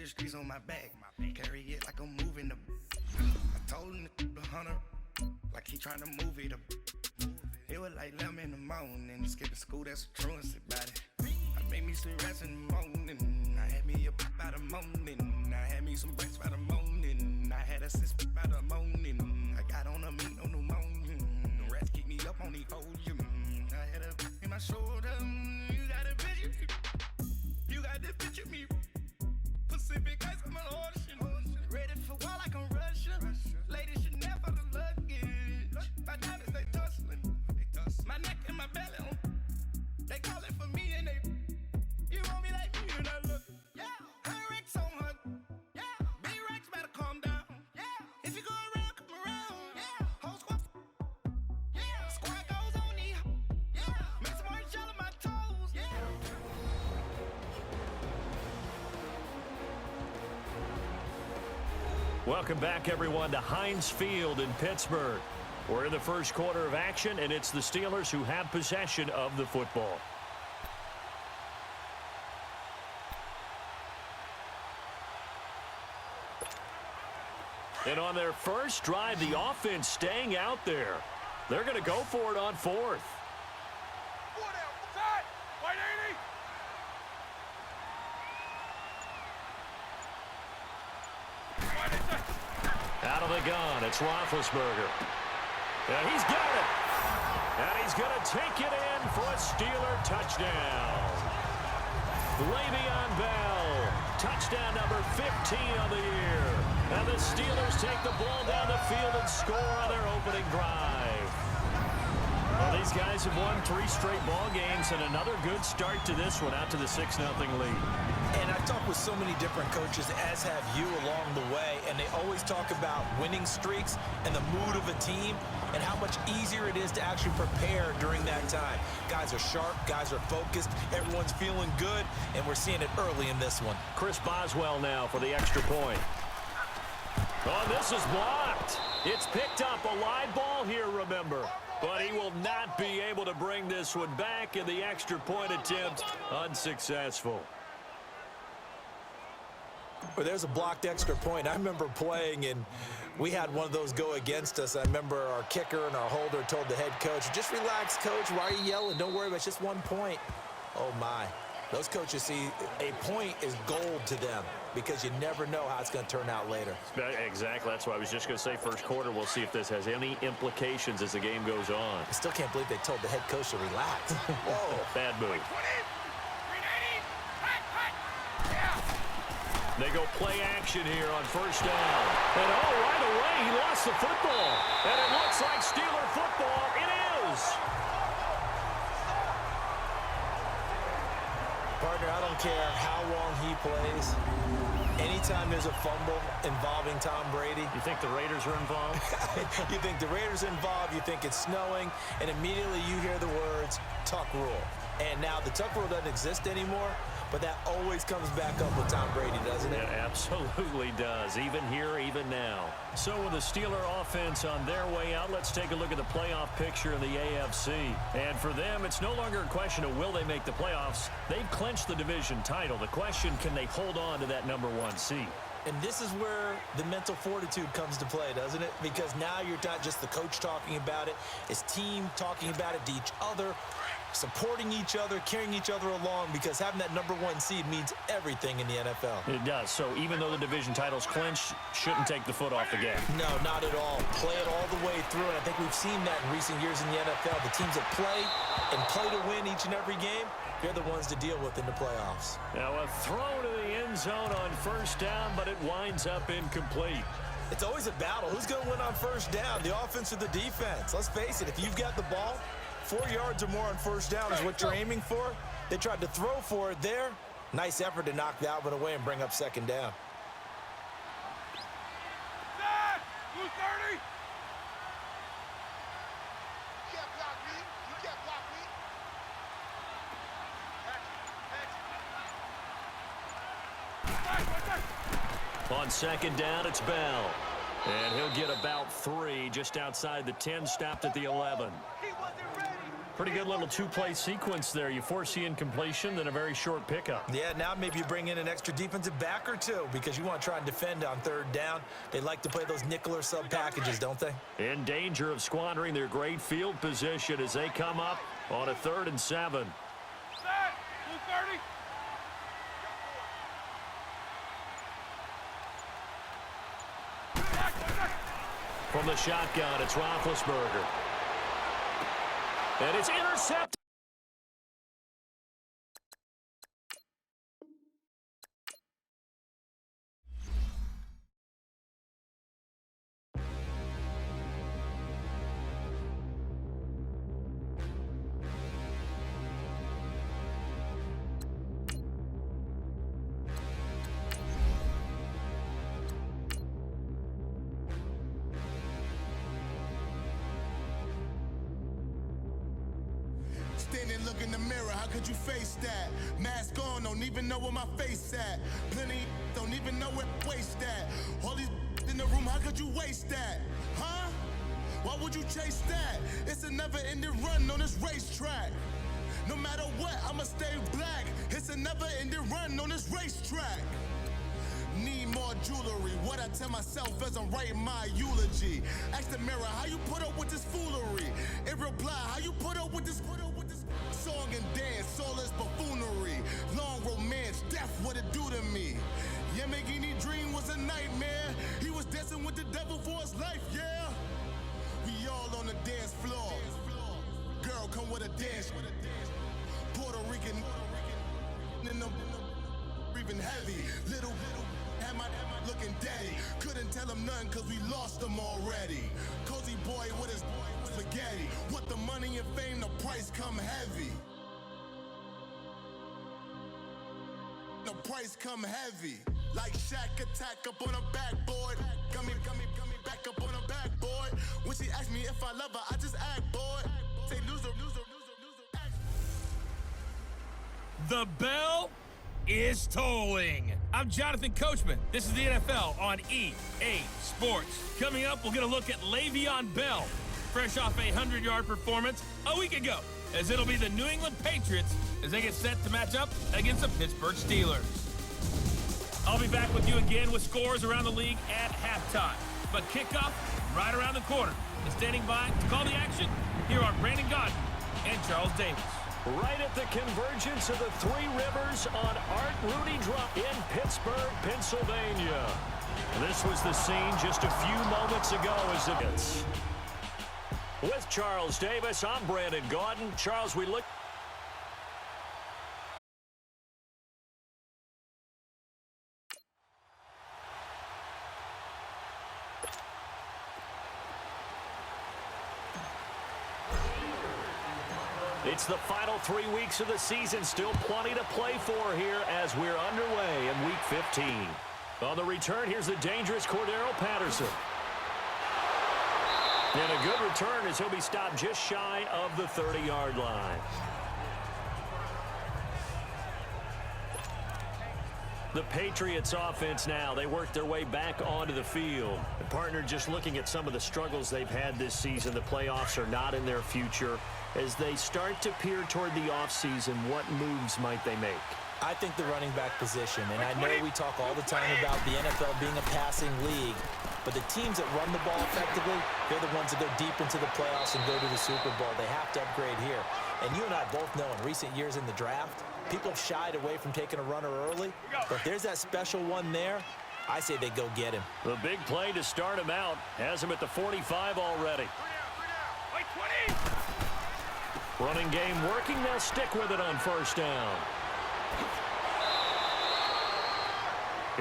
the streets on my back. Carry it like I'm moving the. I told him the hunter, like he trying to move it up. It was like 11 in the morning, skipping school, that's a truancy about it. I made me some rest in the morning. I had me a pop by the morning. I had me some breaks by the morning. I had a sis by the morning. I got on a meat on the morning. The rats keep me up on the podium. I had a in my shoulder. You got a picture me. You got the picture me. Pacific ice on my ocean. Ready for war like I'm Russian. Ladies should never the luggage. My diamonds they tussling. My neck and my belly on. They calling for me and they. You want me like me and I look. Yeah. Her Rex on her. Yeah. B-Rex better calm down. Yeah. If you go around, come around. Yeah. Whole squad. Yeah. Squad goes on me. Yeah. Make some orange gel on my toes. Yeah. Welcome back, everyone, to Heinz Field in Pittsburgh. We're in the first quarter of action, and it's the Steelers who have possession of the football. And on their first drive, the offense staying out there. They're going to go for it on fourth. Out of the gun, it's Roethlisberger. And he's got it. And he's going to take it in for a Steeler touchdown. Le'Veon Bell, touchdown number 15 of the year. And the Steelers take the ball down the field and score on their opening drive. Well, these guys have won 3 straight ball games, and another good start to this one, out to the 6-0 lead. And I've talked with so many different coaches, as have you along the way, and they always talk about winning streaks and the mood of a team and how much easier it is to actually prepare during that time. Guys are sharp, guys are focused, everyone's feeling good, and we're seeing it early in this one. Chris Boswell now for the extra point. Oh, this is blocked. It's picked up, a live ball here, remember. But he will not be able to bring this one back, and the extra point attempt unsuccessful. Well, there's a blocked extra point. I remember playing, and we had one of those go against us. I remember our kicker and our holder told the head coach, just relax, coach. Why are you yelling? Don't worry about it. It's just 1 point. Oh, my. Those coaches see a point is gold to them because you never know how it's going to turn out later. Exactly. That's why I was just going to say first quarter. We'll see if this has any implications as the game goes on. I still can't believe they told the head coach to relax. Whoa. Bad move. They go play action here on first down. And right away, he lost the football. And it looks like Steeler football. It is. Partner, I don't care how long he plays. Anytime there's a fumble involving Tom Brady. You think the Raiders are involved? You think the Raiders are involved, you think it's snowing, and immediately you hear the words, tuck rule. And now the tuck rule doesn't exist anymore, but that always comes back up with Tom Brady, doesn't it? It absolutely does, even here, even now. So with the Steeler offense on their way out, let's take a look at the playoff picture in the AFC. And for them, it's no longer a question of will they make the playoffs. They've clinched the division title. The question, can they hold on to that number 1 seed? And this is where the mental fortitude comes to play, doesn't it? Because now you're not just the coach talking about it, it's team talking about it to each other, supporting each other, carrying each other along, because having that number 1 seed means everything in the NFL. It does. So even though the division title's clinched, shouldn't take the foot off the gas. No, not at all. Play it all the way through, and I think we've seen that in recent years in the NFL. The teams that play and play to win each and every game, they're the ones to deal with in the playoffs. Now a throw to the end zone on first down, but it winds up incomplete. It's always a battle. Who's going to win on first down, the offense or the defense? Let's face it, if you've got the ball, 4 yards or more on first down is what you're aiming for. They tried to throw for it there. Nice effort to knock that one away and bring up second down. Who's 30? On second down, it's Bell. And he'll get about 3 just outside the 10, stopped at the 11. Pretty good little two-play sequence there. You force the incompletion, then a very short pickup. Yeah, now maybe you bring in an extra defensive back or two because you want to try and defend on third down. They like to play those nickel or sub packages, don't they? In danger of squandering their great field position as they come up on a 3rd and 7. Set. Blue 30. From the shotgun, it's Roethlisberger. And it's intercepted. Standing, look in the mirror, how could you face that? Mask on, don't even know where my face at. Plenty, don't even know where waste at. All these in the room, how could you waste that? Huh? Why would you chase that? It's a never-ending run on this racetrack. No matter what, I'ma stay black. It's a never-ending run on this racetrack. Need more jewelry, what I tell myself as I'm writing my eulogy. Ask the mirror, how you put up with this foolery? In reply, how you put up with this song and dance, all this buffoonery. Long romance, death, what it do to me? Yamagini dream was a nightmare. He was dancing with the devil for his life, yeah. We all on the dance floor. Girl, come with a dance. Puerto Rican in the breathing heavy. Little am I looking daddy. Couldn't tell him nothing cause we lost him already. Cozy boy with his spaghetti. What the money and fame, the price come heavy. The price come heavy. Like Shaq attack up on a backboard. Gummy, back up on a backboard. When she asked me if I love her, I just act bored. Say loser. The bell is tolling. I'm Jonathan Coachman. This is the NFL on EA Sports. Coming up, we'll get a look at Le'Veon Bell, fresh off a 100-yard performance a week ago, as it'll be the New England Patriots as they get set to match up against the Pittsburgh Steelers. I'll be back with you again with scores around the league at halftime. But kickoff right around the corner. And standing by to call the action, here are Brandon Gaudin and Charles Davis. Right at the convergence of the Three Rivers on Art Rooney Drive in Pittsburgh, Pennsylvania. This was the scene just a few moments ago as it is. With Charles Davis, I'm Brandon Gaudin. Charles, we look... It's the final 3 weeks of the season. Still plenty to play for here as we're underway in Week 15. On the return, here's the dangerous Cordero Patterson. And a good return as he'll be stopped just shy of the 30-yard line. The Patriots offense now, they work their way back onto the field. The partner just looking at some of the struggles they've had this season. The playoffs are not in their future. As they start to peer toward the offseason, what moves might they make? I think the running back position, and I know we talk all the time about the NFL being a passing league, but the teams that run the ball effectively, they're the ones that go deep into the playoffs and go to the Super Bowl. They have to upgrade here. And you and I both know in recent years in the draft, people have shied away from taking a runner early, but if there's that special one there, I say they go get him. The big play to start him out has him at the 45 already. Wait, 20. Running game working. They'll stick with it on first down.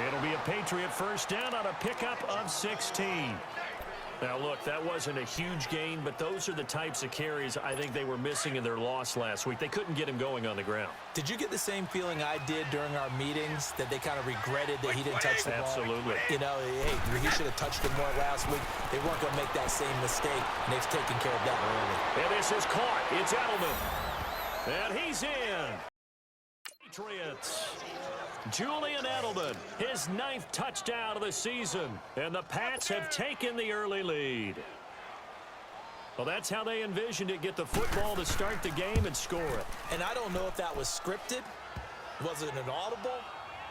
It'll be a Patriot first down on a pickup of 16. Now, look, that wasn't a huge gain, but those are the types of carries I think they were missing in their loss last week. They couldn't get him going on the ground. Did you get the same feeling I did during our meetings, that they kind of regretted that he didn't touch the ball? Absolutely. You know, hey, he should have touched it more last week. They weren't going to make that same mistake, and they've taken care of that early. And this is caught. It's Edelman. And he's in. Patriots. Julian Edelman, his 9th touchdown of the season. And the Pats have taken the early lead. Well, that's how they envisioned it. Get the football to start the game and score it. And I don't know if that was scripted. Was it an audible?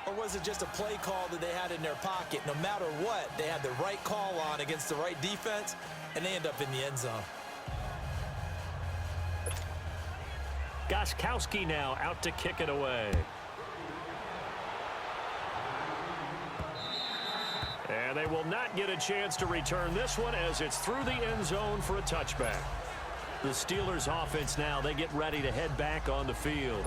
Or was it just a play call that they had in their pocket? No matter what, they had the right call on against the right defense, and they end up in the end zone. Gostkowski now out to kick it away. And they will not get a chance to return this one as it's through the end zone for a touchback. The Steelers offense now, they get ready to head back on the field.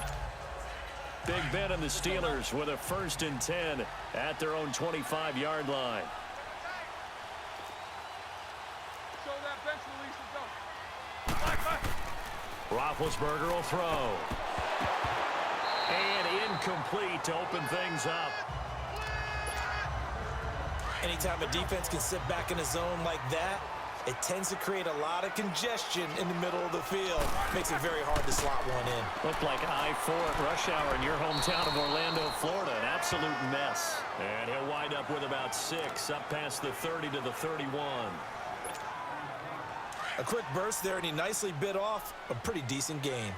Big Ben and the Steelers with a 1st and 10 at their own 25-yard line. Show that bench release and go. Roethlisberger will throw. And incomplete to open things up. Anytime a defense can sit back in a zone like that, it tends to create a lot of congestion in the middle of the field. Makes it very hard to slot one in. Looked like I-4 at rush hour in your hometown of Orlando, Florida. An absolute mess. And he'll wind up with about 6, up past the 30 to the 31. A quick burst there, and he nicely bit off a pretty decent gain.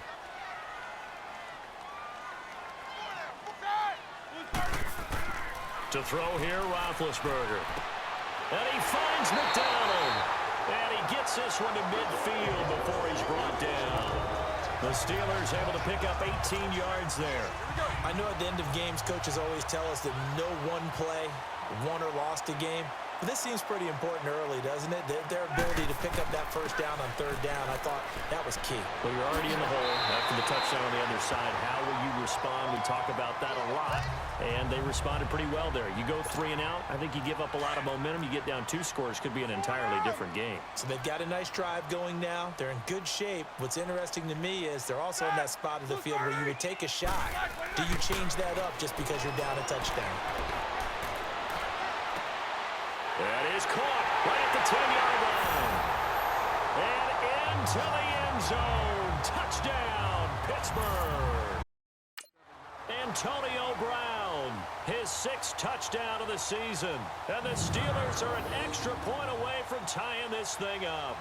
To throw here, Roethlisberger. And he finds McDonald. And he gets this one to midfield before he's brought down. The Steelers able to pick up 18 yards there. I know at the end of games, coaches always tell us that no one play won or lost a game. But this seems pretty important early, doesn't it? Their ability to pick up that first down on 3rd down, I thought that was key. Well, you're already in the hole after the touchdown on the other side. How will you respond? We talk about that a lot, and they responded pretty well there. You go 3 and out, I think you give up a lot of momentum. You get down 2 scores, could be an entirely different game. So they've got a nice drive going now. They're in good shape. What's interesting to me is they're also in that spot of the field where you would take a shot. Do you change that up just because you're down a touchdown? That is caught right at the 10-yard line. And into the end zone. Touchdown, Pittsburgh. Antonio Brown, his 6th touchdown of the season. And the Steelers are an extra point away from tying this thing up.